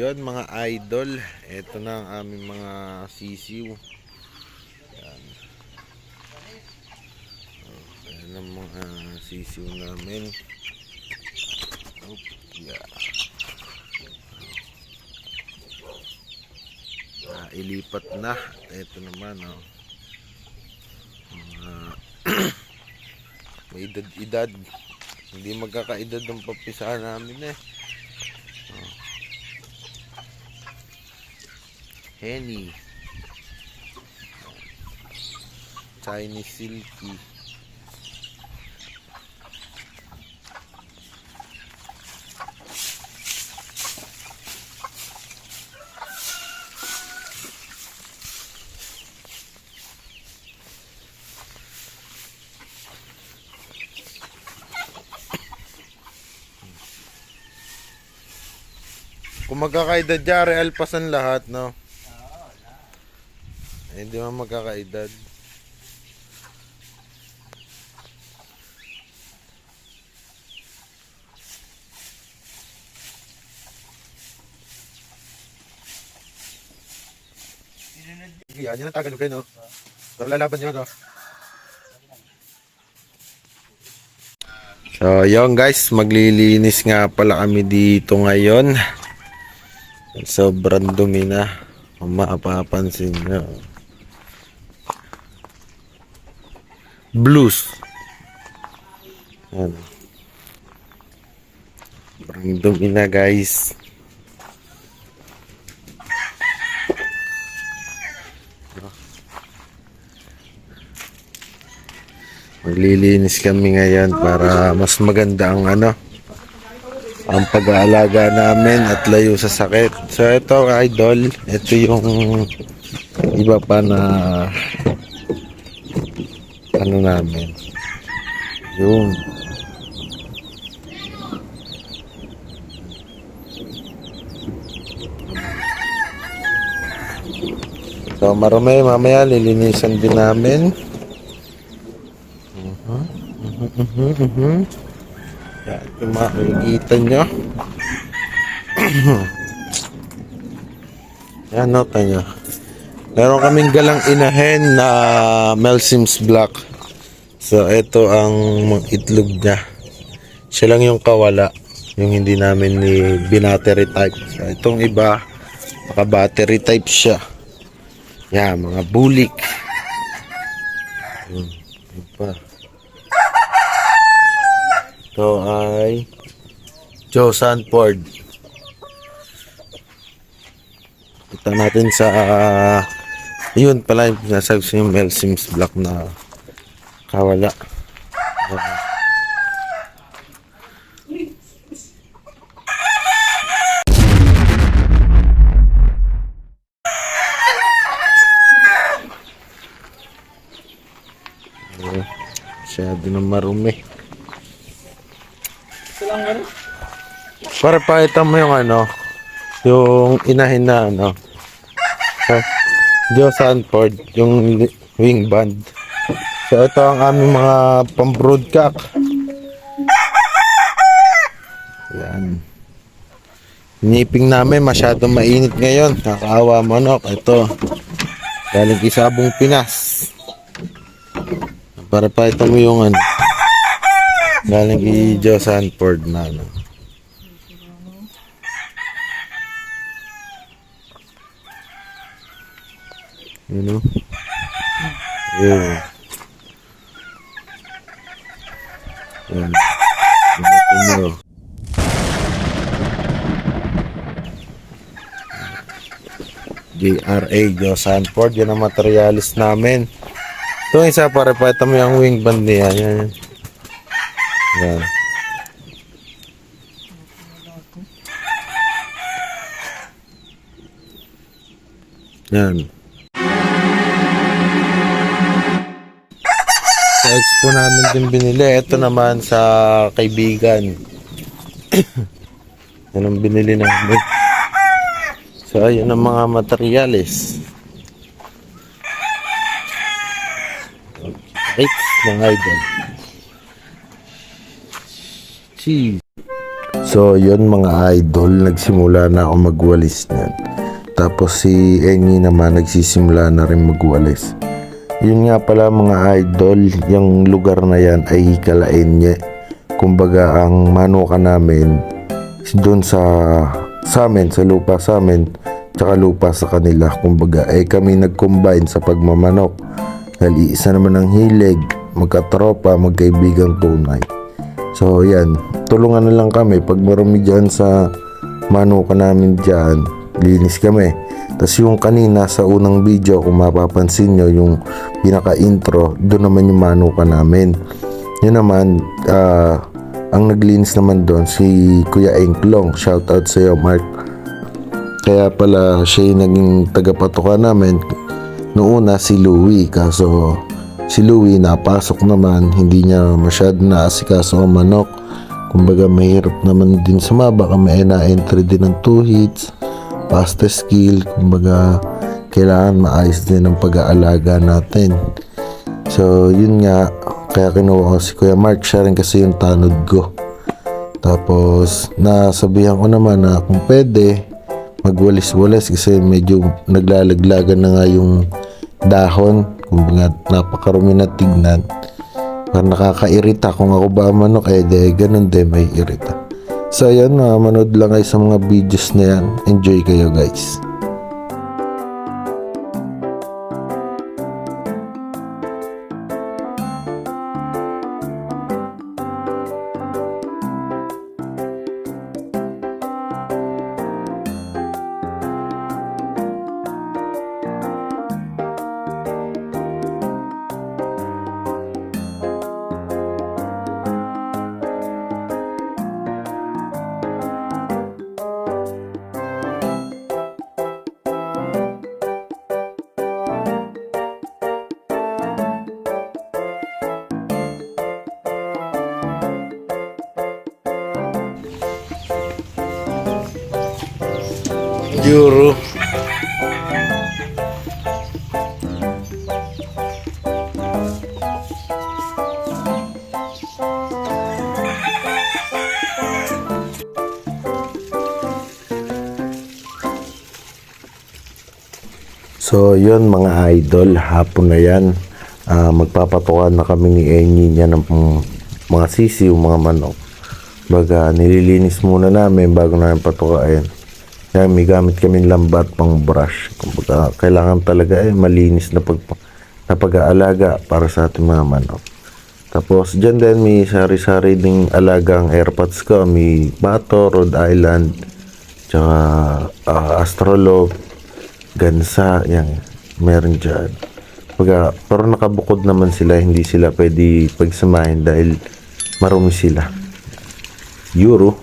yun mga idol, ito na ang aming mga sisiw. Yan. Yan ang mga sisiw namin. Yeah. Ilipat na. Ito naman may edad-edad. Hindi magkakaedad ng papisahan namin Henny, Chinese Silky, kung magkakaedad dyan, realpasan lahat, no? Hindi man magkakaedad. Yan, yan ang tagal kayo, no? Pero lalaban nyo, no? So, yun guys, maglilinis nga pala kami dito ngayon. Sobrang dumi na. Kung mapapansin nyo. Blues. Yan. Sobrang dumi na guys. Maglilinis kami ngayon para mas maganda ang ang pag-aalaga namin at layo sa sakit. So ito idol, ito yung iba pa na namin. Yun. So marami, mamaya lilinisan din namin. Yan, kung makikita nyo. Yan, nota nyo. Meron kaming galang inahen na Melsim's Black. So, ito ang itlog niya. Siya lang yung kawala. Yung hindi namin ni binattery type. So, itong iba, maka-battery type siya. Yan, mga bulik. Yun, yun pa. Ito ay Joe Sanford. Kita natin sa yun pala yung nasabi sa yung Melsim's Black na kawala. Masyado na marumi. Para pakita mo yung yung inahin na Joe Sanford, yung wing band. So ito ang aming mga pambroodcock. Yan. Niping namin masyadong mainit ngayon. Nakakaawa manok. Ito. Galing Isabong, Pinas. Para pakita mo yung galing kay Joe Sanford na Yun. JRA Joe Sanford, yun ang materialis namin. Ito isa para pakita mo yung wing band niya. Yan. Yan. Sa expo namin din binili. Ito naman sa kaibigan. Yan ang binili namin. So, ayun ang mga materyales. Okay, mga idol. Cheese. So yun mga idol, nagsimula na ako magwalis niyan. Tapos si Enyi naman nagsisimula na rin magwalis. Yun nga pala mga idol, yung lugar na yan ay Kalaenye. Kumbaga ang manukan namin doon sa amin, sa lupa sa amin, tsaka lupa sa kanila. Kumbaga kami nag-combine sa pagmamanok. Dahil isa naman ang hilig, magkatropa, magkaibigang tunay. So yan, tulungan na lang kami pag marumi dyan sa manukan namin dyan, linis kami. Tapos yung kanina sa unang video, kung mapapansin nyo, yung pinaka-intro, doon naman yung manukan namin. Yun naman, ang naglinis naman doon si Kuya Enklong. Shoutout sa iyo, Mark. Kaya pala siya yung naging tagapatuka namin. Noong una si Louie, kaso si Louie napasok naman, hindi niya masyado naasikaso ang manok. Kumbaga mahirap naman din sumaba, may na-entry din ng 2 hits, pasta skill. Kumbaga kailangan maayos din ang pag-aalaga natin. So yun nga, kaya kinuha ko si Kuya Mark, siya rin kasi yung tanod ko. Tapos nasabihan ko naman na kung pwede magwalis-walis kasi medyo naglalaglagan na nga yung dahon. Kumbaga napakarumi na tignan, parang nakakairita. Kung ako ba ang manok, ganun din, may irita. So ayan, manood lang kayo sa mga videos na yan. Enjoy kayo guys. Euro. So yun mga idol, hapon na yan. Magpapatukan na kami ni Enyi niya ng mga sisiw, mga manok. Baga nililinis muna namin bago namin patukain. Kaya may gamit kami lambat pang brush. Kumbaga kailangan talaga malinis na pag-aalaga para sa ating mga manok. Tapos dyan din may sari-sari ding alagang airpods ko. May Bato, Rhode Island, tsaka Astrolog, Gansa, yan, meron dyan. Pero nakabukod naman sila, hindi sila pwede pagsamahin dahil marumi sila. Euro.